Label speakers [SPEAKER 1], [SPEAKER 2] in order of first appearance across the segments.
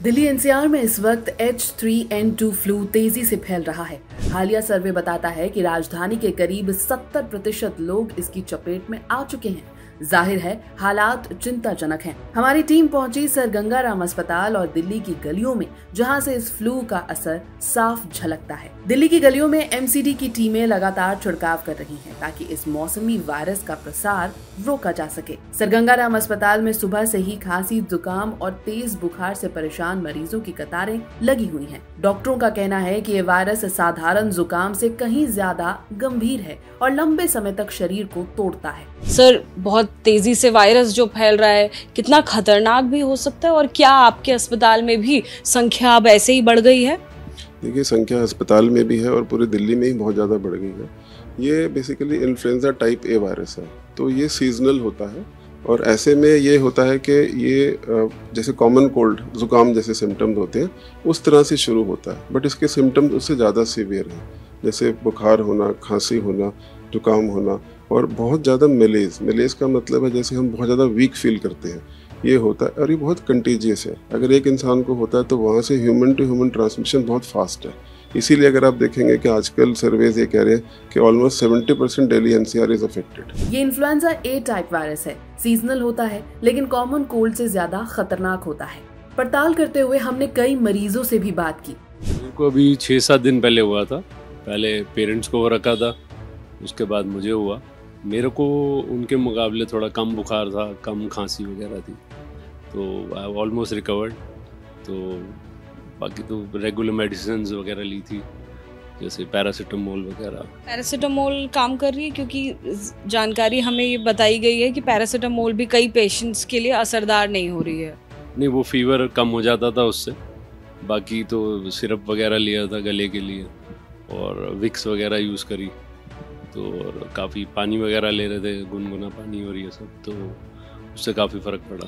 [SPEAKER 1] Delhi NCR में इस वक्त H3N2 फ्लू तेजी से फैल रहा है। हालिया सर्वे बताता है कि राजधानी के करीब 70% लोग इसकी चपेट में आ चुके हैं। जाहिर है हालात चिंताजनक हैं। हमारी टीम पहुंची सर गंगाराम अस्पताल और दिल्ली की गलियों में, जहां से इस फ्लू का असर साफ झलकता है। दिल्ली की गलियों में एमसीडी की टीमें लगातार छिड़काव कर रही हैं ताकि इस मौसमी वायरस का प्रसार रोका जा सके। सर गंगाराम अस्पताल में सुबह से ही खांसी, जुकाम और तेज बुखार से परेशान मरीजों की कतारें लगी हुई हैं। डॉक्टरों का कहना है कि ये वायरस साधारण जुकाम से कहीं ज्यादा गंभीर है और लंबे समय तक शरीर को तोड़ता है।
[SPEAKER 2] सर, बहुत तेजी से वायरस जो फैल रहा है, कितना खतरनाक भी हो सकता है और क्या आपके अस्पताल में भी संख्या अब ऐसे ही बढ़ गई है?
[SPEAKER 3] देखिए, संख्या अस्पताल में भी है और पूरी दिल्ली में ही बहुत ज़्यादा बढ़ गई है। ये basically influenza type A virus है, तो ये सीजनल होता है और ऐसे में ये होता है कि ये जैसे कॉमन कोल्ड, जुकाम जैसे सिम्टम्स होते हैं उस तरह से शुरू होता है, बट इसके सिम्टम्स उससे ज़्यादा सीवियर हैं, जैसे बुखार होना, खांसी होना, जुकाम होना और बहुत ज़्यादा मेलेज का मतलब है जैसे हम बहुत ज़्यादा वीक फील करते हैं, ये होता है और ये बहुत कंटेजियस है। अगर एक इंसान को होता है तो वहाँ से ह्यूमन टू ह्यूमन ट्रांसमिशन बहुत फास्ट है। इसीलिए अगर आप देखेंगे कि आजकल सर्वेज ये कह रहे हैं कि almost 70% Delhi NCR is affected.
[SPEAKER 1] ये इन्फ्लुएंजा ए टाइप वायरस है, सीजनल होता है लेकिन कॉमन कोल्ड से ज्यादा खतरनाक होता है। पड़ताल करते हुए हमने कई मरीजों से भी बात की।
[SPEAKER 4] मेरे को अभी 6-7 दिन पहले हुआ था। पहले पेरेंट्स को रखा था, उसके बाद मुझे हुआ। मेरे को उनके मुकाबले थोड़ा कम बुखार था, कम खांसी वगैरह थी, तो आई ऑलमोस्ट रिकवर्ड। तो बाकी तो रेगुलर मेडिसिन वगैरह ली थी, जैसे पैरासीटामोल वगैरह।
[SPEAKER 2] पैरासीटामोल काम कर रही है? क्योंकि जानकारी हमें ये बताई गई है कि पैरासीटामोल भी कई पेशेंट्स के लिए असरदार नहीं हो रही है।
[SPEAKER 4] नहीं, वो फीवर कम हो जाता था उससे। बाकी तो सिरप वगैरह लिया था गले के लिए और विक्स वगैरह यूज़ करी, तो और काफ़ी पानी वगैरह ले रहे थे, गुनगुना पानी और ये सब, तो उससे काफ़ी फ़र्क पड़ा।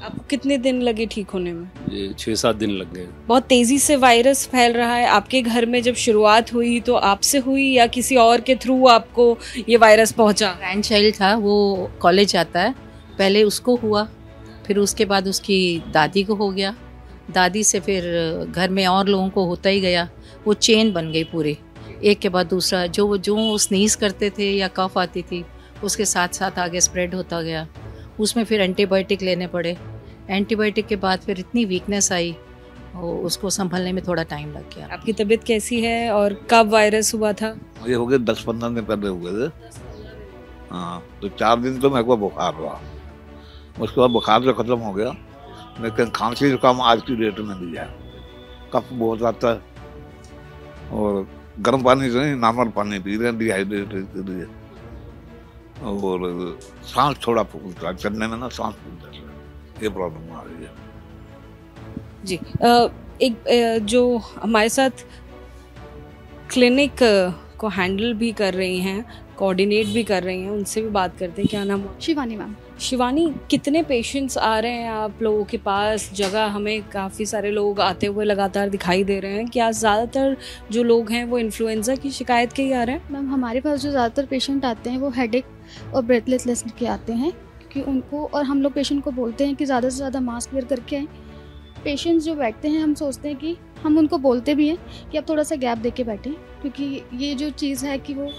[SPEAKER 2] आपको कितने दिन लगे ठीक होने में?
[SPEAKER 4] ये 6-7 दिन लग गए।
[SPEAKER 2] बहुत तेज़ी से वायरस फैल रहा है। आपके घर में जब शुरुआत हुई तो आपसे हुई या किसी और के थ्रू आपको ये वायरस पहुंचा?
[SPEAKER 5] ग्रैंड चाइल्ड था, वो कॉलेज जाता है, पहले उसको हुआ, फिर उसके बाद उसकी दादी को हो गया, दादी से फिर घर में और लोगों को होता ही गया। वो चेन बन गई पूरी, एक के बाद दूसरा। जो स्नीज करते थे या कफ आती थी उसके साथ साथ आगे स्प्रेड होता गया। उसमें फिर एंटीबायोटिक लेने पड़े। एंटीबायोटिक के बाद फिर इतनी वीकनेस आई, उसको संभलने में थोड़ा टाइम लग गया।
[SPEAKER 2] आपकी तबीयत कैसी है और कब वायरस हुआ था?
[SPEAKER 6] मुझे हो गए 10-15 दिन पहले हुए थे। हाँ, तो 4 दिन तो मेरे को बुखार हुआ, उसके बाद बुखार तो खत्म हो गया, लेकिन खांसी जुकाम आज की डेट में भी है। कफ बहुत आता है और गर्म पानी से नहीं, नॉर्मल पानी पी रहे हैं डिहाइड्रेटेड के लिए, और सांस थोड़ा फूलता है, चलने में ना सांस फूलता है, ये प्रॉब्लम आ रही है
[SPEAKER 2] जी। एक जो हमारे साथ क्लिनिक को हैंडल भी कर रही हैं, कोऑर्डिनेट भी कर रही हैं, उनसे भी बात करते हैं। क्या नाम है?
[SPEAKER 7] शिवानी मैम।
[SPEAKER 2] शिवानी, कितने पेशेंट्स आ रहे हैं आप लोगों के पास? जगह हमें काफ़ी सारे लोग आते हुए लगातार दिखाई दे रहे हैं। क्या ज़्यादातर जो लोग हैं वो इन्फ्लुएंजा की शिकायत के ही आ रहे हैं?
[SPEAKER 7] मैम, हमारे पास जो ज़्यादातर पेशेंट आते हैं वो हेडेक और ब्रेथलेसनेस के आते हैं, क्योंकि उनको, और हम लोग पेशेंट को बोलते हैं कि ज़्यादा से ज़्यादा मास्क वेयर करके आएँ। पेशेंट्स जो बैठते हैं, हम सोचते हैं कि हम उनको बोलते भी हैं कि आप थोड़ा सा गैप दे के बैठें, क्योंकि ये जो चीज़ है कि वो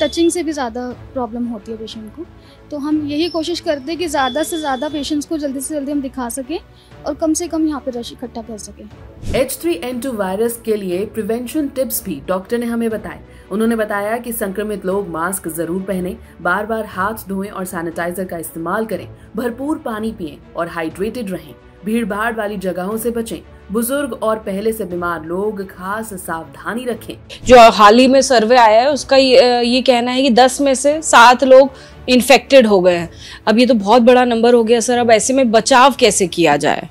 [SPEAKER 7] टचिंग से भी ज़्यादा प्रॉब्लम होती है पेशेंट को। तो हम यही कोशिश करते हैं कि ज़्यादा से ज़्यादा पेशेंट्स को जल्दी से जल्दी हम दिखा सकें और कम से कम यहाँ पे रश इकट्ठा कर सकें।
[SPEAKER 1] H3N2 वायरस के लिए प्रिवेंशन टिप्स भी डॉक्टर ने हमें बताए। उन्होंने बताया कि संक्रमित लोग मास्क जरूर पहनें, बार बार हाथ धोएं और सैनिटाइजर का इस्तेमाल करें, भरपूर पानी पिएं और हाइड्रेटेड रहें, भीड़ भाड़ वाली जगहों से बचें, बुजुर्ग और पहले से बीमार लोग खास सावधानी रखें।
[SPEAKER 2] जो हाल ही में सर्वे आया है उसका ये कहना है कि 10 में से 7 लोग इन्फेक्टेड हो गए हैं। अब ये तो बहुत बड़ा नंबर हो गया सर। अब ऐसे में बचाव कैसे किया जाए?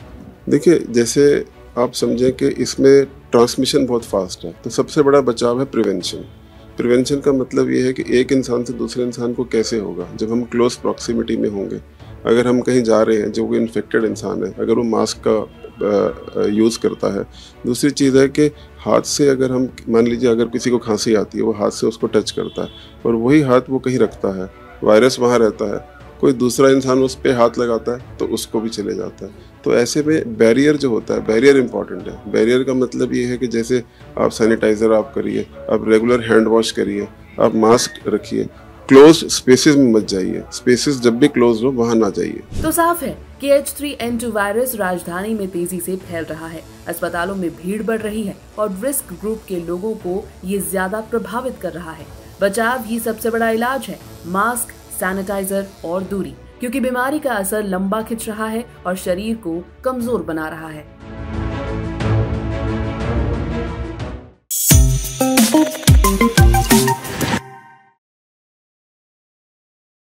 [SPEAKER 3] देखिए, जैसे आप समझें कि इसमें ट्रांसमिशन बहुत फास्ट है, तो सबसे बड़ा बचाव है प्रिवेंशन। प्रिवेंशन का मतलब ये है कि एक इंसान से दूसरे इंसान को कैसे होगा, जब हम क्लोज प्रॉक्सिमिटी में होंगे। अगर हम कहीं जा रहे हैं, जो कोई इन्फेक्टेड इंसान है, अगर वो मास्क का यूज़ करता है। दूसरी चीज़ है कि हाथ से, अगर हम मान लीजिए अगर किसी को खांसी आती है, वो हाथ से उसको टच करता है और वही हाथ वो कहीं रखता है, वायरस वहाँ रहता है, कोई दूसरा इंसान उस पर हाथ लगाता है तो उसको भी चले जाता है। तो ऐसे में बैरियर जो होता है, बैरियर इंपॉर्टेंट है। बैरियर का मतलब ये है कि जैसे आप सैनिटाइजर आप करिए, आप रेगुलर हैंड वॉश करिए, आप मास्क रखिए, क्लोज स्पेसेस में मत जाइए, स्पेसेस जब भी क्लोज हो वहां ना जाइए।
[SPEAKER 1] तो साफ है कि H3N2 वायरस राजधानी में तेजी से फैल रहा है। अस्पतालों में भीड़ बढ़ रही है और रिस्क ग्रुप के लोगों को ये ज्यादा प्रभावित कर रहा है। बचाव ही सबसे बड़ा इलाज है, मास्क, सैनिटाइजर और दूरी, क्योंकि बीमारी का असर लंबा खिंच रहा है और शरीर को कमजोर बना रहा है।